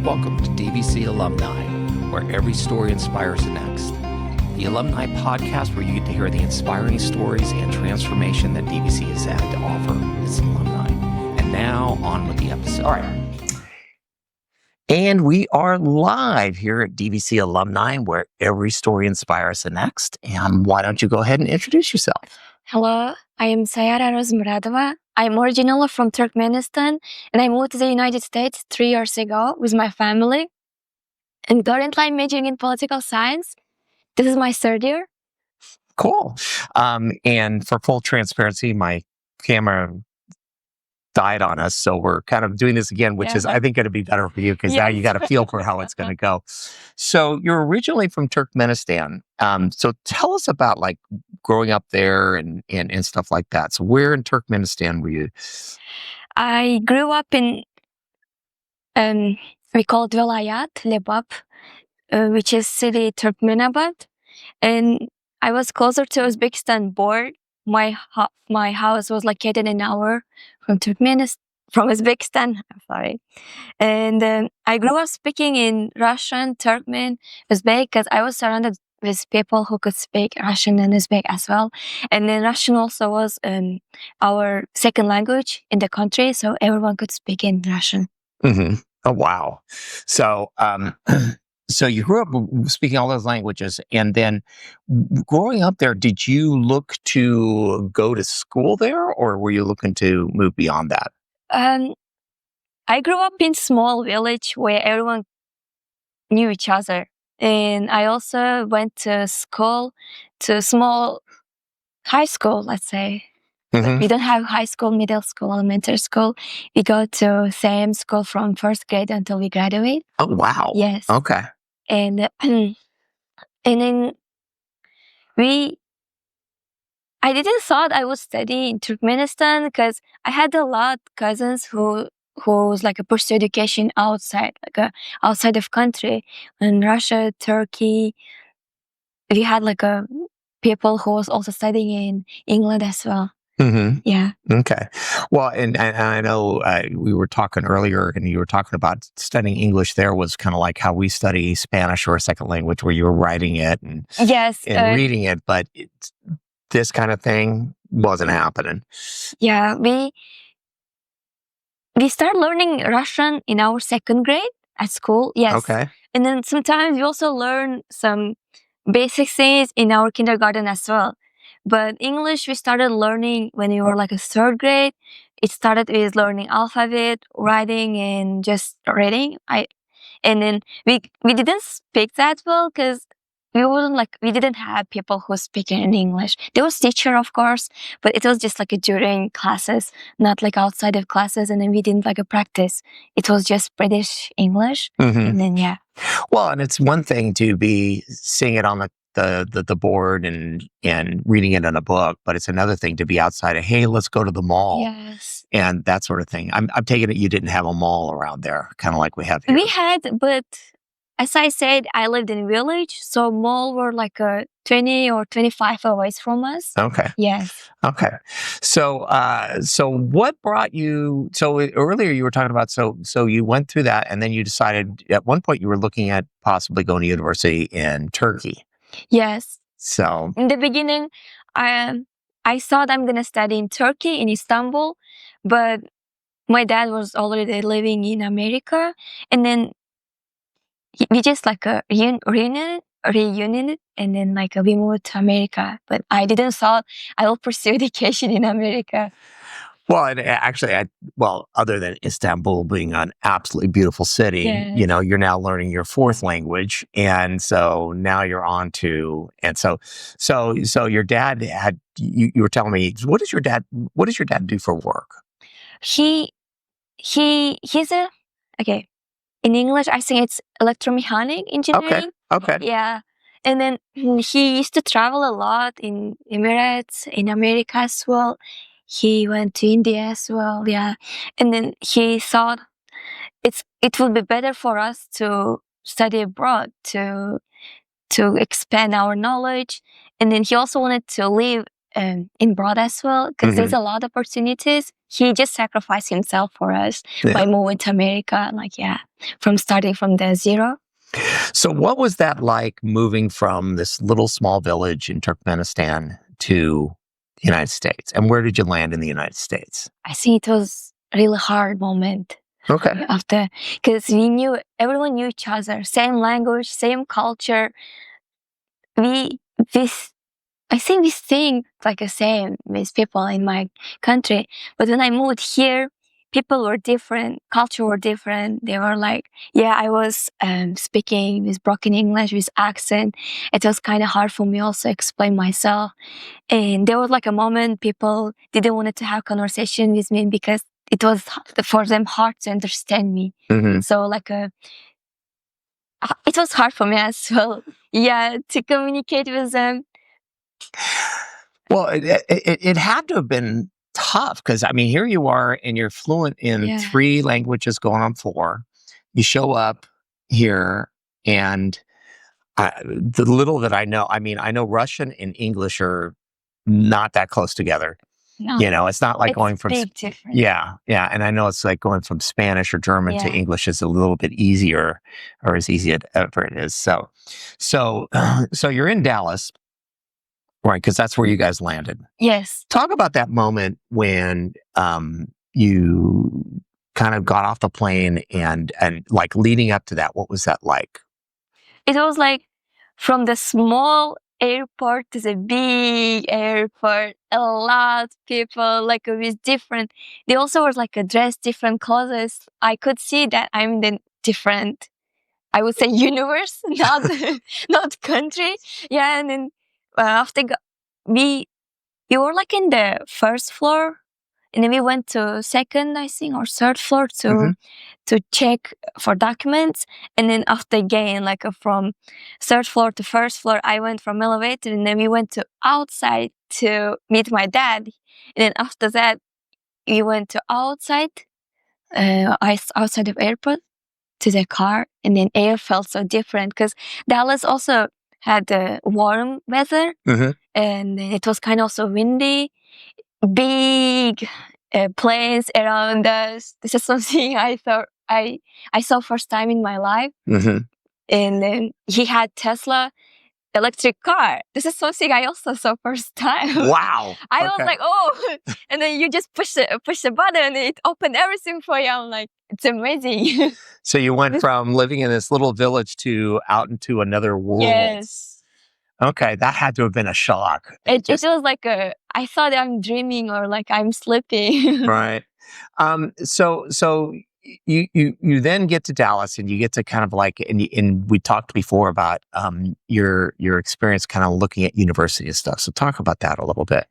Welcome to DVC Alumni, where every story inspires the next. The Alumni podcast where you get to hear the inspiring stories and transformation that DVC has had to offer its alumni. And now, on with the episode. All right. And we are live here at DVC Alumni, where every story inspires the next. And why don't you go ahead and introduce yourself? Hello, I am Sayara Rozmuradova. I'm originally from Turkmenistan, and I moved to the United States 3 years ago with my family. And currently I'm majoring in political science. This is my third year. Cool. And for full transparency, my camera died on us, so we're kind of doing this again, which is, I think, going to be better for you because now you got a feel for how it's going to go. So you're originally from Turkmenistan. So tell us about like growing up there and stuff like that. So where in Turkmenistan were you? I grew up in, we call it Velayat, Lebap, which is city Turkmenabad. And I was closer to Uzbekistan border. My house was located an hour from Uzbekistan. I'm sorry. And I grew up speaking in Russian, Turkmen, Uzbek, because I was surrounded with people who could speak Russian and Uzbek as well. And then Russian also was our second language in the country, so everyone could speak in Russian. Mm-hmm. Oh, wow. So, so you grew up speaking all those languages, and then growing up there, did you look to go to school there, or were you looking to move beyond that? I grew up in small village where everyone knew each other. And I also went to school, to small high school, let's say. Mm-hmm. We don't have high school, middle school, elementary school. We go to same school from first grade until we graduate. Oh, wow. Yes. Okay. And then I didn't thought I would study in Turkmenistan because I had a lot of cousins who's like a pursue education outside, outside of country, in Russia, Turkey. We had people who was also studying in England as well. Mm-hmm. Yeah. Okay. Well, and I know we were talking earlier, and you were talking about studying English. There was kind of like how we study Spanish or a second language, where you were writing it and reading it, but this kind of thing wasn't happening. Yeah, we start learning Russian in our second grade at school. Yes. Okay. And then sometimes we also learn some basic things in our kindergarten as well. But English, we started learning when we were like a third grade. It started with learning alphabet, writing, and just reading. And then we didn't speak that well because we didn't have people who speak in English. There was teacher, of course, but it was just like during classes, not like outside of classes. And then we didn't practice. It was just British English. Mm-hmm. And then, Well, and it's one thing to be seeing it on the board and reading it in a book, but it's another thing to be outside of, hey, let's go to the mall. Yes. And that sort of thing. I'm taking it you didn't have a mall around there, kind of like we have here. We had, but as I said, I lived in a village, so mall were 20 or 25 away from us. Okay. Yes. Okay. So what brought you? So earlier you were talking about so you went through that, and then you decided at one point you were looking at possibly going to university in Turkey. Yes. So in the beginning, I thought I'm gonna study in Turkey, in Istanbul, but my dad was already living in America, and then we just reunited, and then we moved to America. But I didn't thought I will pursue education in America. Well, and actually, other than Istanbul being an absolutely beautiful city, yes. You're now learning your fourth language, and so now you're on to, and so your dad had, you were telling me, what does your dad do for work? He's okay. In English, I think it's electromechanic engineering. Okay. Yeah. And then he used to travel a lot in Emirates, in America as well. He went to India as well. Yeah. And then he thought it would be better for us to study abroad, to expand our knowledge. And then he also wanted to live in broad as well, because there's a lot of opportunities. He just sacrificed himself for us by moving to America, starting from the zero. So what was that like, moving from this little small village in Turkmenistan to the United States? And where did you land in the United States? I think it was a really hard moment. Okay. After, because everyone knew each other, same language, same culture. I think we think like the same with people in my country. But when I moved here, people were different, culture were different. They were like, I was speaking with broken English, with accent. It was kind of hard for me also explain myself. And there was like a moment people didn't want to have conversation with me because it was for them hard to understand me. So it was hard for me as well. To communicate with them. Well, it had to have been tough, because, I mean, here you are and you're fluent in 3 languages going on 4. You show up here, and the little that I know, I mean, I know Russian and English are not that close together. No, it's not like going from big difference. Yeah, and I know it's like going from Spanish or German to English is a little bit easier, or as easy as ever it is. So you're in Dallas, right? Because that's where you guys landed. Yes. Talk about that moment when you kind of got off the plane and like leading up to that. What was that like? It was like from the small airport to the big airport, a lot of people like with different. They also were like dressed different clothes. I could see that I'm the different, I would say, universe, not country. And then after we were like in the first floor, and then we went to second, I think, or third floor to check for documents. And then after again, like from third floor to first floor, I went from elevator, and then we went to outside to meet my dad. And then after that, we went to outside of airport to the car, and then air felt so different because Dallas also had warm weather, and it was kind of also windy, big planes around us. This is something I thought I saw first time in my life. And then he had Tesla electric car. This is something I also saw first time. Wow. I was like, oh, and then you just push the button and it opened everything for you. I'm like, it's amazing. So you went from living in this little village to out into another world. Yes. Okay, that had to have been a shock. It was like I thought I'm dreaming or like I'm sleeping. Right. So you then get to Dallas, and you get to kind of like, and we talked before about your experience kind of looking at university and stuff. So talk about that a little bit.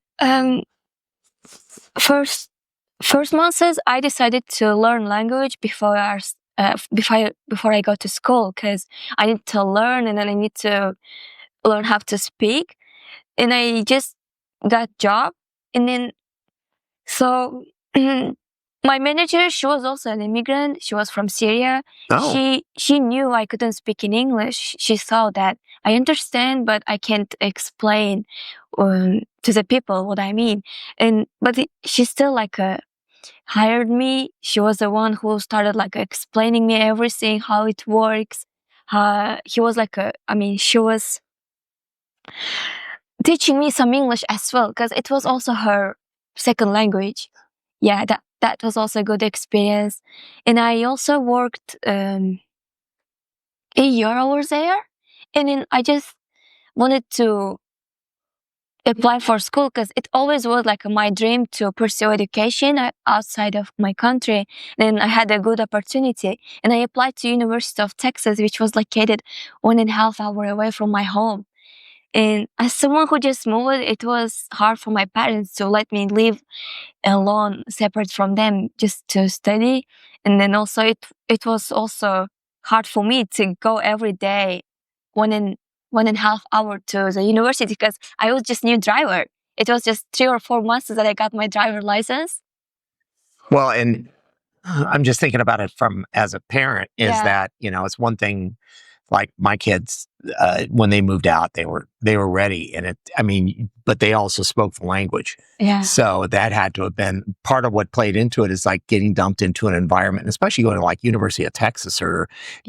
First months I decided to learn language before I go to school, because I need to learn, and then I need to learn how to speak. And I just got job, and then so my manager, she was also an immigrant. She was from Syria. Oh. She knew I couldn't speak in English. She saw that I understand, but I can't explain to the people what I mean. But she still hired me. She was the one who started explaining me everything, how it works. She was teaching me some English as well, because it was also her second language. Yeah, that was also a good experience. And I also worked a year over there, and then I just wanted to apply for school, because it always was my dream to pursue education outside of my country. Then I had a good opportunity, and I applied to University of Texas, which was located 1.5 hours away from my home. And as someone who just moved, it was hard for my parents to let me live alone, separate from them, just to study. And then also it was also hard for me to go every day 1.5 hours to the university, because I was just new driver. It was just 3 or 4 months that I got my driver license. Well, and I'm just thinking about it from as a parent, is that, it's one thing, like my kids, when they moved out, they were ready, and but they also spoke the language. Yeah. So that had to have been part of what played into it, is like getting dumped into an environment, especially going to like University of Texas or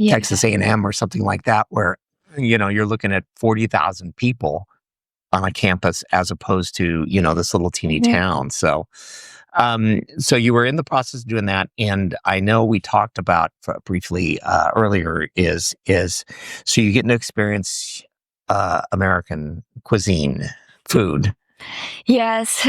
Texas A&M or something like that, where you're looking at 40,000 people on a campus as opposed to this little teeny town. So so you were in the process of doing that, and I know we talked about briefly earlier is so you get to experience American cuisine, food. Yes.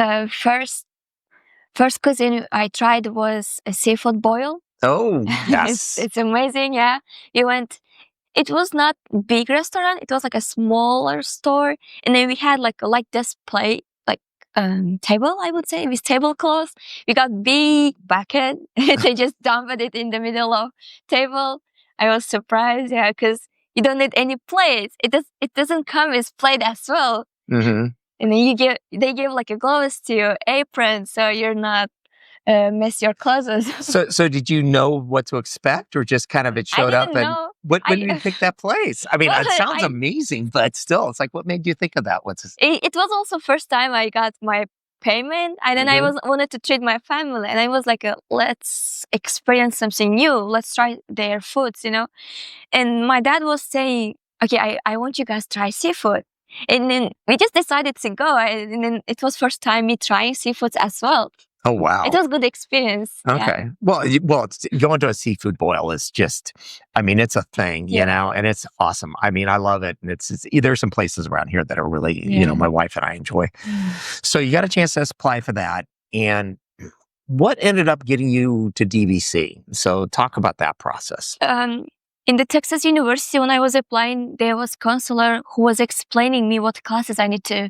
First cuisine I tried was a seafood boil. Oh, yes. It's amazing. Yeah, it was not big restaurant. It was like a smaller store, and then we had like this plate, like table, I would say, with tablecloths. We got big bucket. They just dumped it in the middle of table. I was surprised, yeah, because you don't need any plates. It doesn't come with plate as well. Mm-hmm. And then they give like a gloves to your apron, so you're not mess your clothes. So did you know what to expect, or just kind of it showed up? And know. when did you pick that place? I mean, Well, it sounds amazing, but still, it's like, what made you think of that? It was also first time I got my payment, and then I wanted to treat my family, and I was like, let's experience something new. Let's try their foods, And my dad was saying, okay, I want you guys to try seafood. And then we just decided to go, and then it was first time me trying seafoods as well. Oh, wow. It was a good experience. Okay. Yeah. Well, going to a seafood boil is just, it's a thing, and it's awesome. I love it. And there's some places around here that are really, my wife and I enjoy. So you got a chance to apply for that. And what ended up getting you to DVC? So talk about that process. In the Texas University, when I was applying, there was a counselor who was explaining me what classes I need to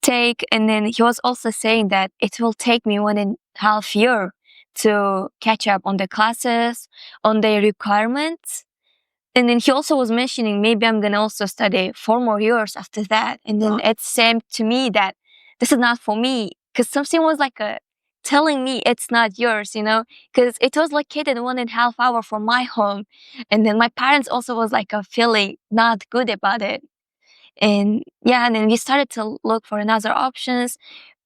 take. And then he was also saying that it will take me 1.5 years to catch up on the classes, on the requirements. And then he also was mentioning maybe I'm going to also study 4 more years after that. And then it seemed to me that this is not for me, because something was like telling me it's not yours, because it was located 1.5 hours from my home. And then my parents also was like feeling not good about it. And and then we started to look for another options.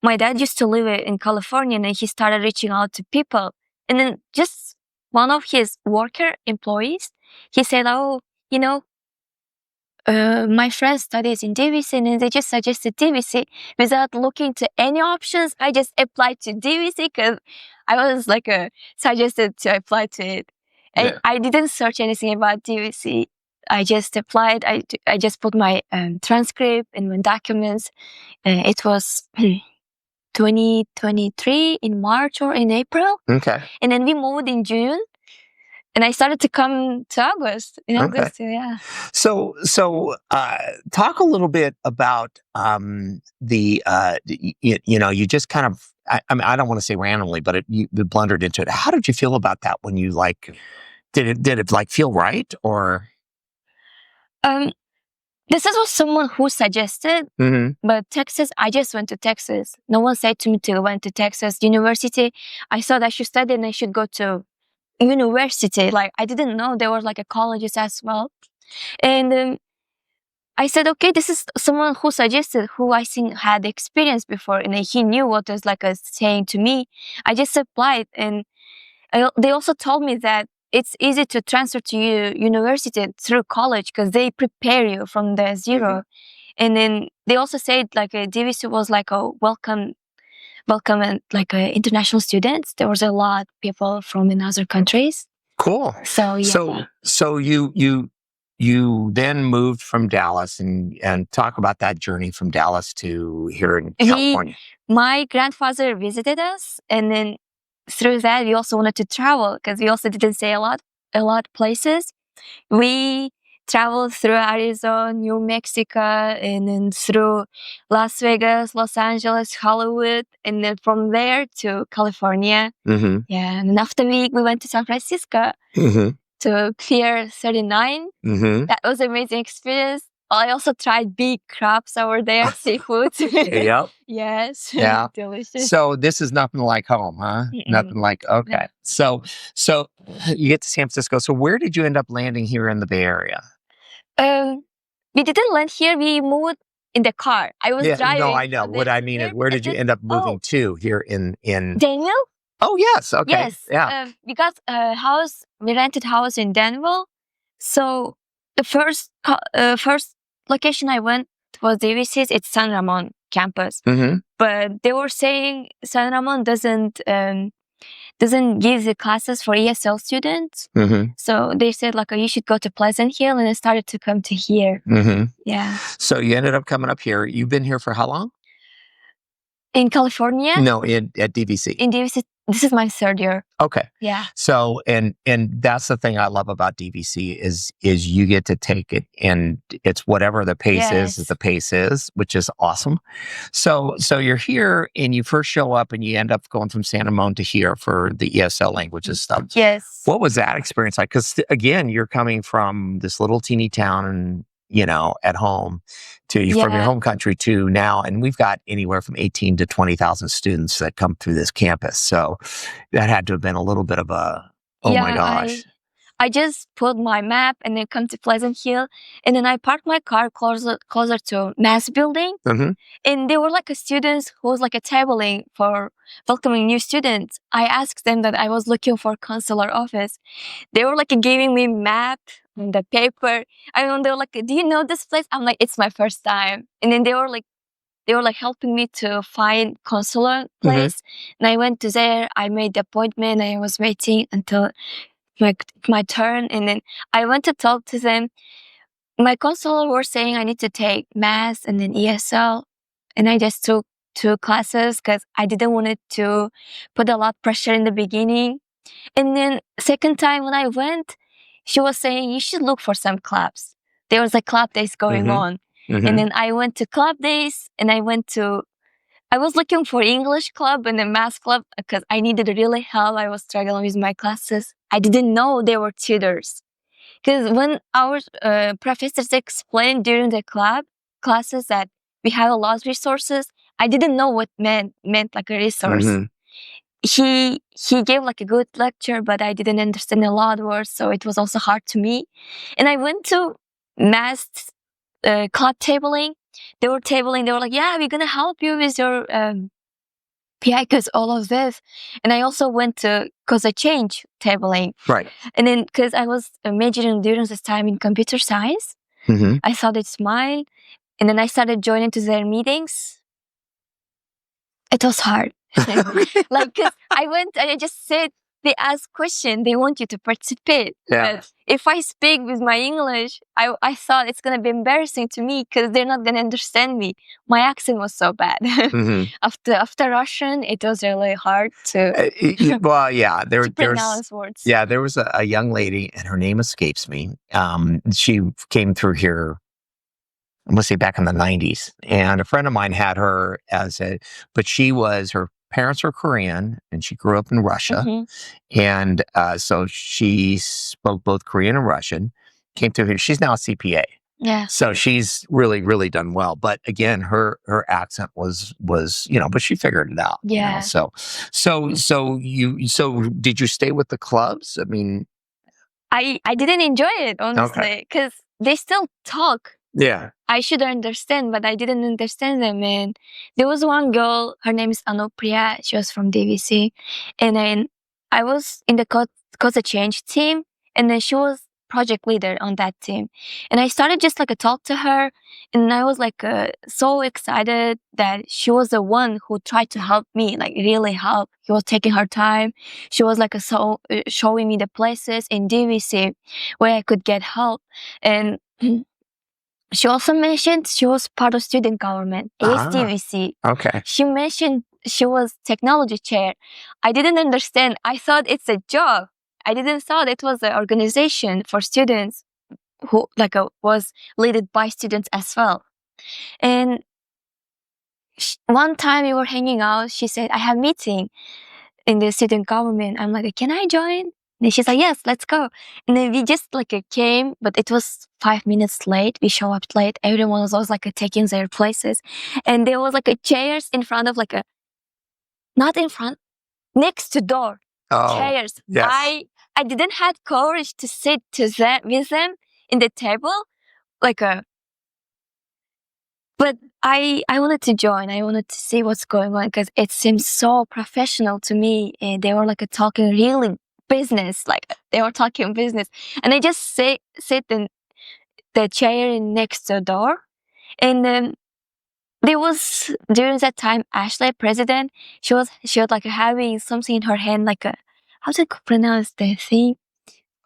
My dad used to live in California, and he started reaching out to people. And then just one of his employees, he said, oh, my friend studies in DVC, and they just suggested DVC. Without looking to any options, I just applied to DVC because I was like suggested to apply to it. And I didn't search anything about DVC. I just applied. I just put my transcript and my documents. It was 2023 in March or in April. Okay. And then we moved in June. And I started to come to August. In August, yeah. So talk a little bit about the you just kind of I don't want to say randomly, but you blundered into it. How did you feel about that when you did it like feel right, or? This was someone who suggested, but Texas, I just went to Texas. No one said to me to went to Texas University. I thought I should study and I should go to university. Like, I didn't know there was like a colleges as well. And I said, okay, this is someone who suggested, who I think had experience before, and he knew what was saying to me. I just applied, and they also told me that it's easy to transfer to university through college because they prepare you from the zero. And then they also said like DVC was like a welcome and like international students. There was a lot of people from in other countries. Cool. So yeah. So you then moved from Dallas, and talk about that journey from Dallas to here in California. My grandfather visited us, and then through that we also wanted to travel because we also didn't say a lot places. We traveled through Arizona, New Mexico, and then through Las Vegas, Los Angeles, Hollywood, and then from there to California. Yeah, and then after we went to San Francisco to Pier 39. That was an amazing experience. I also tried big crabs over there, seafood. Yep. Yes. Yeah. Delicious. So this is nothing like home, huh? Nothing like, okay. So you get to San Francisco. So where did you end up landing here in the Bay Area? we didn't land here. We moved in the car. I was driving. No, I know. and What then I mean is, here- where did you end up moving Oh, to here in? Danville? Oh, yes. Okay. Yes. Yeah. We got a house. We rented house in Danville. So the first location I went was DVC's. It's San Ramon campus. Mm-hmm. But they were saying San Ramon doesn't give the classes for ESL students. Mm-hmm. So they said like, oh, you should go to Pleasant Hill, and I started to come to here. Mm-hmm. Yeah. So you ended up coming up here. You've been here for how long? In California? No, at DVC. In DVC, this is my third year. Okay. Yeah. So and that's the thing I love about DVC is you get to take it, and it's whatever the pace is Yes. the pace is, which is awesome. So you're here and you first show up and you end up going from San Ramon to here for the ESL languages stuff. Yes. What was that experience like? Because again, you're coming from this little teeny town and at home from your Yeah. home country to now, and we've got anywhere from 18 to 20,000 students that come through this campus. So that had to have been a little bit of a, oh my gosh. I just put my map and then come to Pleasant Hill, and then I parked my car closer to Mass Building. Mhm. And there were like a students who was like a tabling for welcoming new students. I asked them that I was looking for consular office. They were like giving me map and the paper. I mean, they were like, "Do you know this place?" I'm like, "It's my first time." And then they were like helping me to find consular place. And I went to there. I made the appointment. I was waiting until my turn, and then I went to talk to them. My consular were saying I need to take math and then ESL, and I just took 2 classes because I didn't want it to put a lot of pressure in the beginning. And then second time when I went, she was saying you should look for some clubs. There was a club days going on, and then I went to club days, and I was looking for English club and the math club because I needed really help. I was struggling with my classes. I didn't know they were tutors. Because when our professors explained during the classes that we have a lot of resources, I didn't know what meant like a resource. He gave like a good lecture, but I didn't understand a lot of words, so it was also hard to me. And I went to math club tabling. They were tabling. They were like, "Yeah, we're gonna help you with your PI because all of this." And I also went to cause I changed tabling. Right. And then because I was majoring during this time in computer science, I thought it's mine. And then I started joining to their meetings. It was hard. Like, cause I just said, they ask question, they want you to participate. Yeah. But if I speak with my English, I thought it's gonna be embarrassing to me because they're not gonna understand me. My accent was so bad. After Russian, it was really hard to Well, yeah, to pronounce words. Yeah, there was a young lady, and her name escapes me. She came through here, I'm gonna say back in the 90s, and a friend of mine had her but her parents were Korean, and she grew up in Russia, and so she spoke both Korean and Russian. Came through here. She's now a CPA. Yeah. So she's really, really done well. But again, her accent was, but she figured it out. Yeah. So did you stay with the clubs? I mean, I didn't enjoy it, honestly, because they still talk. Yeah. I should understand, but I didn't understand them. And there was one girl, her name is Anupriya. She was from DVC. And then I was in the Cause Change team, and then she was project leader on that team. And I started just like a talk to her, and I was like so excited that she was the one who tried to help me, like really help. She was taking her time. She was like showing me the places in DVC where I could get help. And she also mentioned she was part of student government, ASDVC. Okay. She mentioned she was technology chair. I didn't understand. I thought it's a job. I didn't thought it was an organization for students who was led by students as well. And one time we were hanging out, she said, "I have meeting in the student government." I'm like, "Can I join?" And she's like, "Yes, let's go." And then we just came, but it was 5 minutes late. We show up late. Everyone was always taking their places. And there was chairs in front of not in front, next to door. Chairs. Yes. I didn't have courage to sit with them in the table. But I wanted to join. I wanted to see what's going on because it seemed so professional to me. And they were like talking really business, like they were talking business. And I just sit in the chair next to the door. And then there was during that time Ashley, president, she was like having something in her hand, like a, how to pronounce the thing?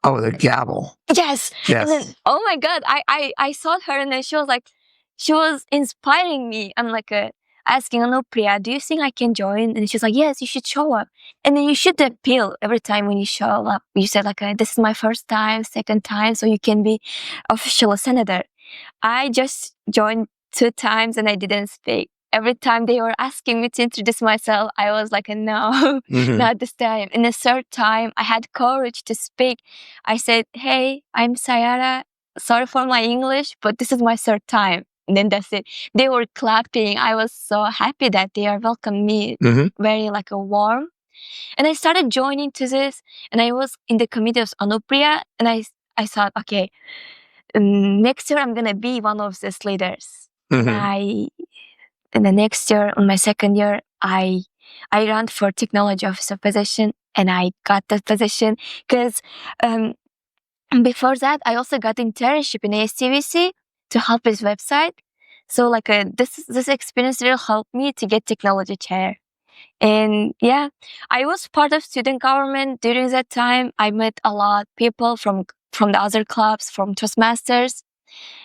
Oh, the gavel. Yes. And then, Yes. oh my God, I saw her and then she was like, she was inspiring me. I'm like asking Anupriya, do you think I can join? And she's like, yes, you should show up. And then you should appeal every time when you show up. You said like, this is my first time, second time, so you can be official senator. I just joined 2 times and I didn't speak. Every time they were asking me to introduce myself, I was like, no, not this time. And the third time, I had courage to speak. I said, hey, I'm Sayara. Sorry for my English, but this is my third time. And then that's it. They were clapping. I was so happy that they are welcoming me very like a warm. And I started joining to this. And I was in the committee of Anupriya. And I thought, okay, next year I'm gonna be one of these leaders. And the next year, on my second year, I ran for technology officer position, and I got that position because before that I also got internship in ASTVC to help his website. So like this experience really helped me to get technology chair. And yeah, I was part of student government during that time. I met a lot of people from the other clubs, from Toastmasters.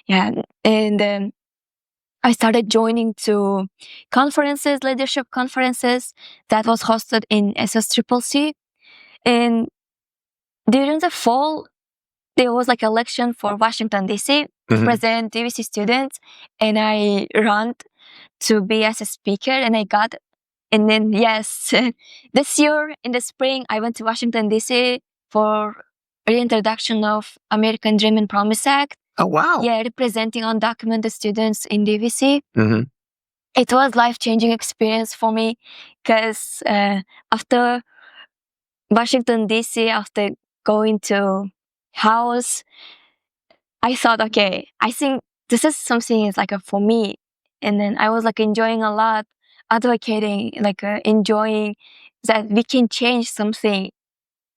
Yeah, and I started joining to conferences, leadership conferences that was hosted in SSCCC. And during the fall, there was like election for Washington, D.C. to present DVC students. And I ran to be as a speaker and I got, and then yes, this year in the spring, I went to Washington, D.C. for reintroduction of American Dream and Promise Act. Oh, wow. Yeah, representing undocumented students in DVC. It was life-changing experience for me because after Washington, D.C., after going to house, I thought, okay, I think this is something is like for me. And then I was like enjoying a lot, advocating, like enjoying that we can change something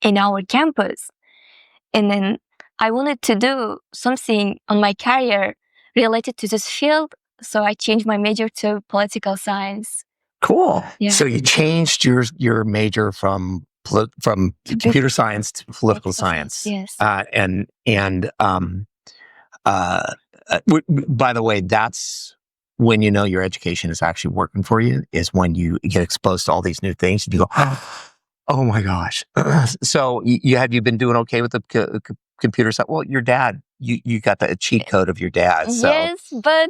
in our campus. And then I wanted to do something on my career related to this field. So I changed my major to political science. Cool. Yeah. So you changed your major from computer science to political science. Yes. By the way, that's when you know your education is actually working for you, is when you get exposed to all these new things and you go, oh my gosh. So have you been doing okay with the computer science? Well, your dad, you got the cheat code of your dad. So. Yes, but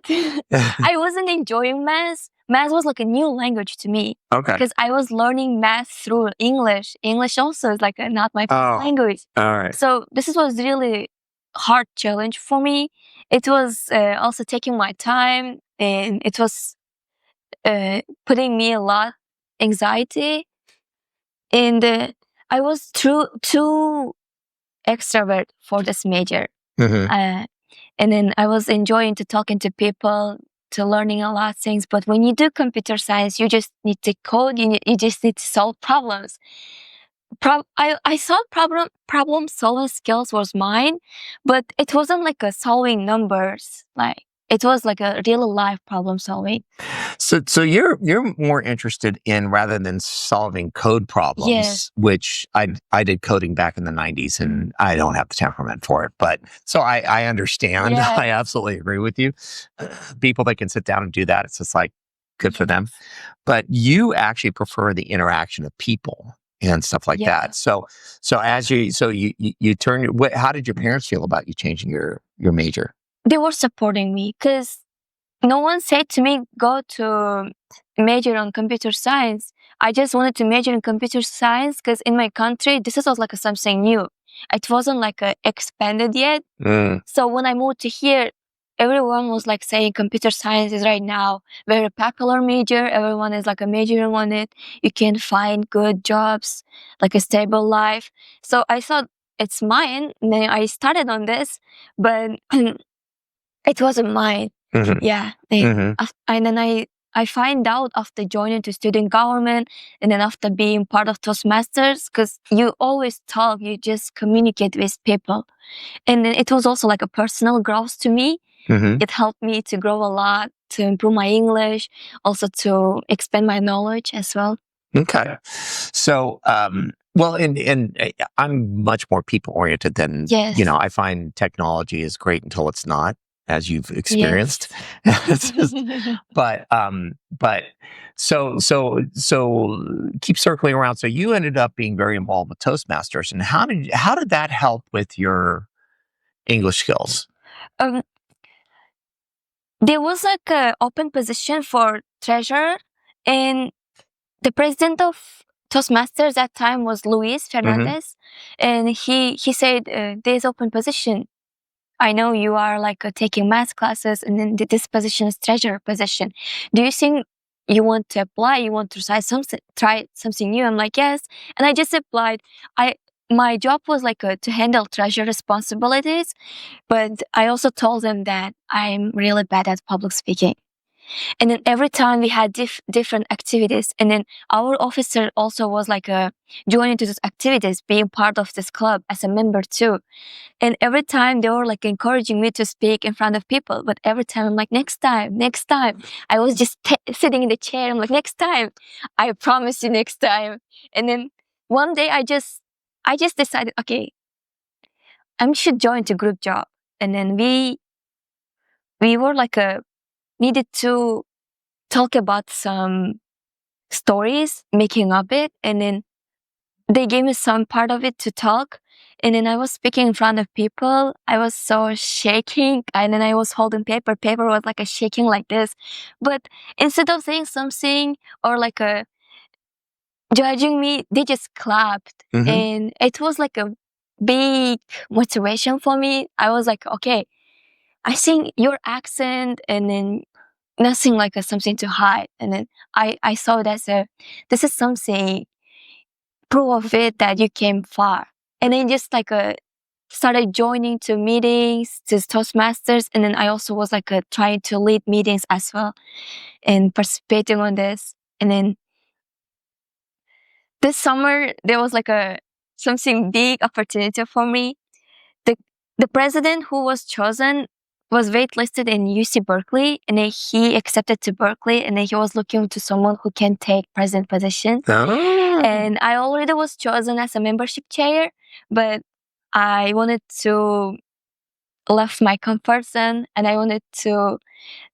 I wasn't enjoying math. Math was like a new language to me. Okay. Because I was learning math through English. English also is like not my first language. All right. So this was really hard challenge for me. It was also taking my time, and it was putting me a lot anxiety. And I was too extrovert for this major. And then I was enjoying to talking to people, to learning a lot of things. But when you do computer science, you just need to code. You just need to solve problems. I thought problem solving skills was mine, but it wasn't like a solving numbers. Like it was like a real life problem solving. So you're more interested in, rather than solving code problems, Yes. which I did coding back in the 90s and I don't have the temperament for it. But so I understand. Yes. I absolutely agree with you. People that can sit down and do that, it's just like good for them. But you actually prefer the interaction of people and stuff like that. So as you turn, how did your parents feel about you changing your major? They were supporting me because no one said to me, go to major on computer science. I just wanted to major in computer science because in my country, this was like something new. It wasn't like expanded yet. So when I moved to here, everyone was like saying computer science is right now very popular major. Everyone is like a majoring on it. You can find good jobs, like a stable life. So I thought it's mine. And then I started on this, but it wasn't mine. Mhm. Yeah. Mhm. And then I find out after joining to student government and then after being part of Toastmasters, because you always talk, you just communicate with people. And then it was also like a personal growth to me. Mhm. It helped me to grow a lot, to improve my English, also to expand my knowledge as well. Okay. So, well, and I'm much more people oriented than, Yes. I find technology is great until it's not, as you've experienced. Yes. But so keep circling around. So you ended up being very involved with Toastmasters, and how did that help with your English skills? um, there was like a open position for treasurer, and the president of Toastmasters that time was Luis Fernandez, and he said there's open position. I know you are like taking math classes, and then this position is treasurer position. Do you think you want to apply? You want to try something new? I'm like, yes, and I just applied. My job was like to handle treasurer responsibilities, but I also told them that I'm really bad at public speaking. And then every time we had different activities, and then our officer also was like joining to these activities, being part of this club as a member too. And every time they were like encouraging me to speak in front of people, but every time I'm like, next time, next time. I was just sitting in the chair. I'm like, next time, I promise you, next time. And then one day I just decided, okay, I should join the group job. And then we were like needed to talk about some stories, making up it, and then they gave me some part of it to talk. And then I was speaking in front of people. I was so shaking, and then I was holding paper. Paper was like a shaking like this. But instead of saying something or like judging me, they just clapped. And it was like a big motivation for me. I was like, okay, I think your accent and then nothing like something to hide. And then I saw that this is something proof of it that you came far. And then just like started joining to meetings, to Toastmasters, and then I also was like trying to lead meetings as well and participating on this. And then this summer there was like something big opportunity for me. The the president who was chosen was waitlisted in UC Berkeley, and then he accepted to Berkeley, and then he was looking to someone who can take president position. Oh. And I already was chosen as a membership chair, but I wanted to left my comfort zone, and I wanted to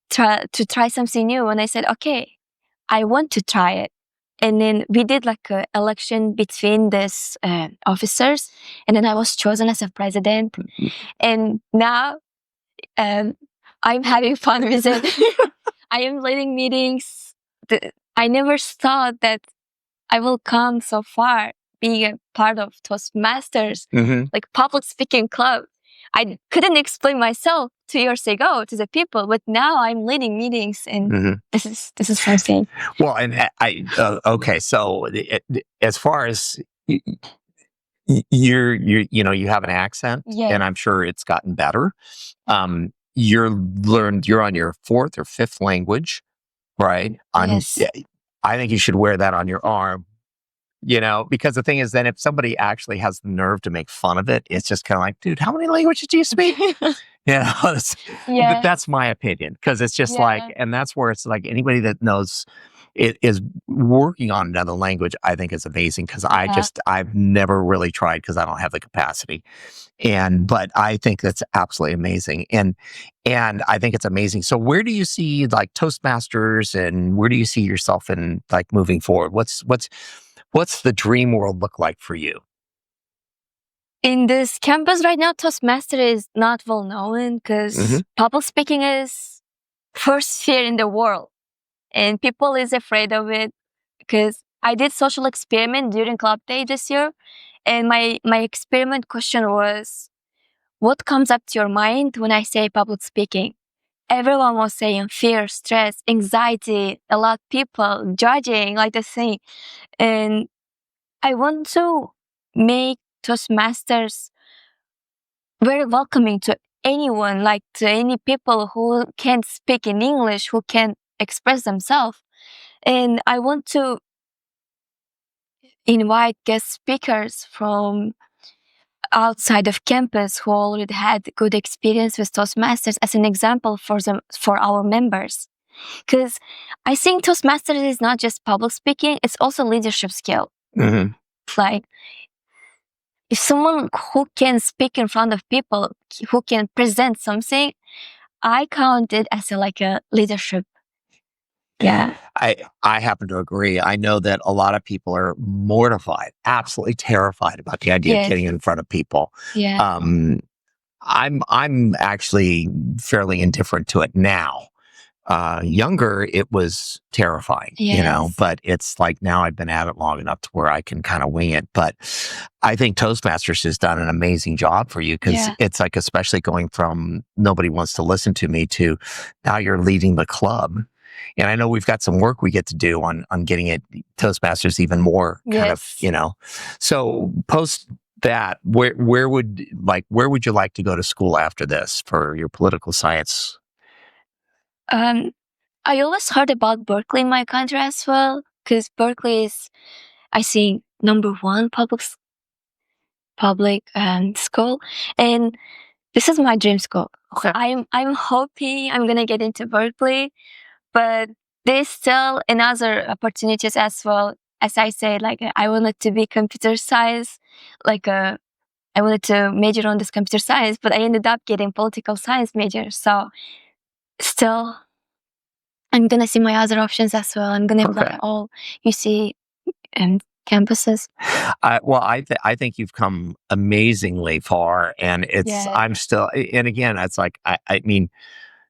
try something new. And I said, okay, I want to try it. And then we did like an election between these officers, and then I was chosen as a president. And now I'm having fun with it. I am leading meetings. I never thought that I will come so far being a part of Toastmasters, like public speaking club. I couldn't explain myself 2 years ago to the people, but now I'm leading meetings, and this is something. Well, and okay, so as far as you have an accent, Yes. and I'm sure it's gotten better. You're on your fourth or fifth language, right? Yes. I think you should wear that on your arm, because the thing is, then if somebody actually has the nerve to make fun of it, it's just kind of like, dude, how many languages do you speak? Yeah. That's my opinion, because it's just Yeah. like, and that's where it's like anybody that knows it is working on another language, I think is amazing, because I've never really tried because I don't have the capacity. But I think that's absolutely amazing. And I think it's amazing. So where do you see like Toastmasters, and where do you see yourself in like moving forward? What's the dream world look like for you? In this campus right now, Toastmaster is not well known because public speaking is first fear in the world, and people is afraid of it. Because I did social experiment during club day this year, and my experiment question was, what comes up to your mind when I say public speaking? Everyone was saying fear, stress, anxiety, a lot of people judging, like the thing. And I want to make Toastmasters very welcoming to anyone, like to any people who can't speak in English, who can't express themselves. And I want to invite guest speakers from outside of campus who already had good experience with Toastmasters as an example for our members. Because I think Toastmasters is not just public speaking, it's also leadership skill. Mm-hmm. Like, if someone who can speak in front of people, who can present something, I count it as a leadership. Yeah. I happen to agree. I know that a lot of people are mortified, absolutely terrified about the idea of Yes. getting in front of people. Yeah. I'm actually fairly indifferent to it now. Younger, it was terrifying, Yes. but it's like now I've been at it long enough to where I can kind of wing it. But I think Toastmasters has done an amazing job for you, because it's like, especially going from nobody wants to listen to me to now you're leading the club. And I know we've got some work we get to do on getting it Toastmasters even more kind of, So post that, where would you like to go to school after this for your political science? I always heard about Berkeley in my country as well, because Berkeley is, I think, #1 public school, and this is my dream school. Okay. I'm hoping I'm gonna get into Berkeley, but there's still another opportunities as well. As I said, I wanted to be computer science, I wanted to major on this computer science, but I ended up getting political science major. So still, I'm gonna see my other options as well. I'm gonna apply all UC campuses. I think you've come amazingly far, and I'm still, and again, it's like, I mean,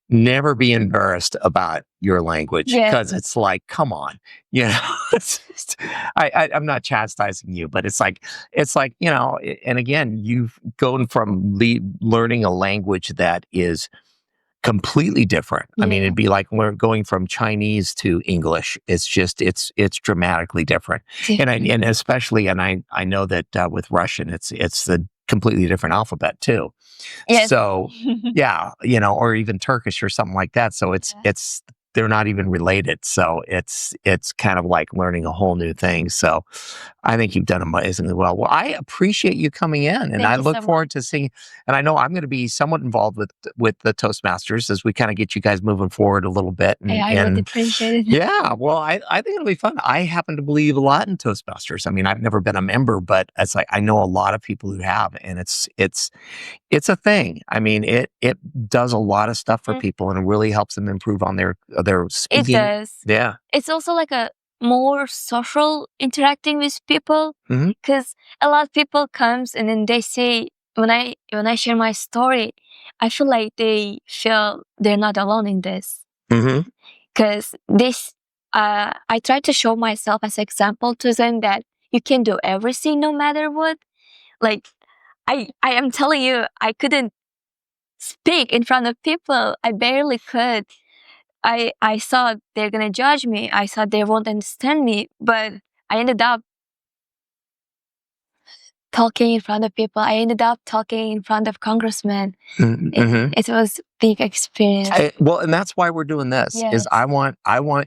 never be embarrassed about your language, because it's like, come on, it's just, I'm not chastising you, but it's like, and again, you've gone from learning a language that is completely different. I mean, it'd be like we're going from Chinese to English. It's just, it's dramatically different. And especially, I know that with Russian, it's the completely different alphabet too. Yes. So yeah, or even Turkish or something like that. So it's they're not even related. So it's kind of like learning a whole new thing. So I think you've done amazingly well. Well, I appreciate you coming in, and I look forward to seeing, and I know I'm going to be somewhat involved with the Toastmasters as we kind of get you guys moving forward a little bit. And, I would appreciate it. Yeah, well, I think it'll be fun. I happen to believe a lot in Toastmasters. I mean, I've never been a member, but it's like, I know a lot of people who have, and it's a thing. I mean, it does a lot of stuff for people, and it really helps them improve on their speaking. It does. Yeah. It's also like a more social interacting with people, because a lot of people comes and then they say, when I share my story, I feel like they feel they're not alone in this. Because I try to show myself as example to them that you can do everything no matter what. Like, I am telling you, I couldn't speak in front of people. I barely could. I thought they're gonna judge me. I thought they won't understand me, but I ended up talking in front of people. I ended up talking in front of congressmen. It was a big experience. Well, and that's why we're doing this. Is I want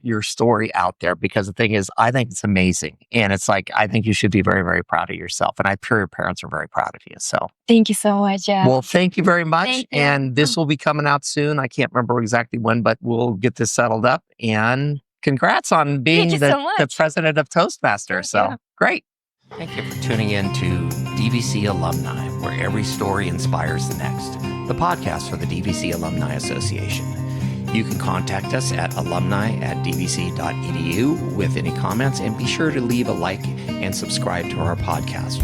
your story out there, because the thing is, I think it's amazing, and it's like, I think you should be very, very proud of yourself, and I'm sure your parents are very proud of you. So thank you so much. Yeah. Well, thank you very much. Thank you. And this will be coming out soon. I can't remember exactly when, but we'll get this settled up. And congrats on being the president of Toastmasters. So great. Thank you for tuning in to DVC Alumni, where every story inspires the next, the podcast for the DVC Alumni Association. You can contact us at alumni@dvc.edu with any comments, and be sure to leave a like and subscribe to our podcast.